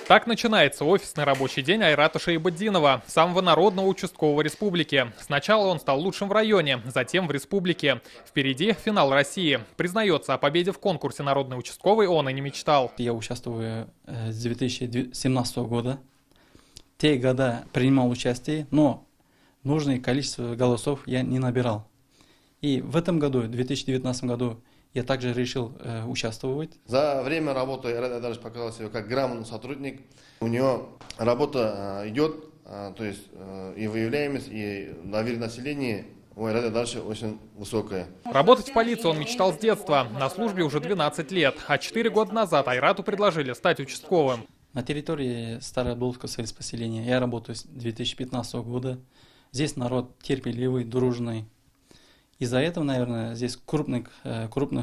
Так начинается офисный рабочий день Айрата Шайбатдинова, самого народного участкового республики. Сначала он стал лучшим в районе, затем в республике. Впереди финал России. Признается, о победе в конкурсе народный участковый он и не мечтал. Я участвую с 2017 года. Те года принимал участие, но нужное количество голосов я не набирал. И в этом году, в 2019 году, я также решил участвовать. За время работы Айрат Айдарович показал себя как грамотный сотрудник. У него работа идет, то есть и выявляемость, и доверие населения у Айрата Айдаровича очень высокая. Работать в полиции он мечтал с детства. На службе уже 12 лет, а 4 года назад Айрату предложили стать участковым. На территории Старообдолского сельспоселения я работаю с 2015 года. Здесь народ терпеливый, дружный. Из-за этого, наверное, здесь крупных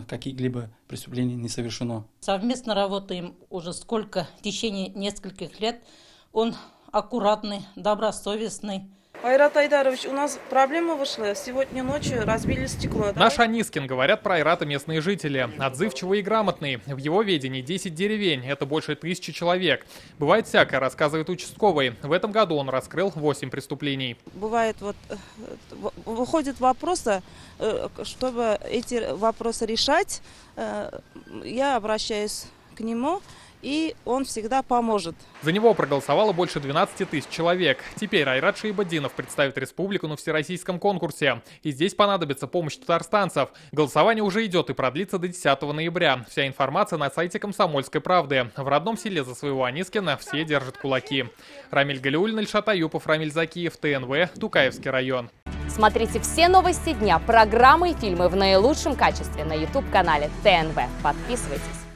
каких-либо преступлений не совершено. Совместно работаем уже сколько, в течение нескольких лет. Он аккуратный, добросовестный. Айрат Айдарович, у нас проблема вышла. Сегодня ночью разбили стекло. Наш Анискин, говорят про Айрата местные жители. Отзывчивый и грамотный. В его ведении 10 деревень. Это больше 1000 человек. Бывает всякое, рассказывает участковый. В этом году он раскрыл 8 преступлений. Бывает, выходят вопросы, чтобы эти вопросы решать, я обращаюсь к нему, и он всегда поможет. За него проголосовало больше 12 000 человек. Теперь Айрат Шайбатдинов представит республику на всероссийском конкурсе. И здесь понадобится помощь татарстанцев. Голосование уже идет и продлится до 10 ноября. Вся информация на сайте «Комсомольской правды». В родном селе за своего Анискина все держат кулаки. Рамиль Галиуллин, Ильшат Аюпов, Рамиль Закиев, ТНВ, Тукаевский район. Смотрите все новости дня, программы и фильмы в наилучшем качестве на YouTube-канале ТНВ. Подписывайтесь.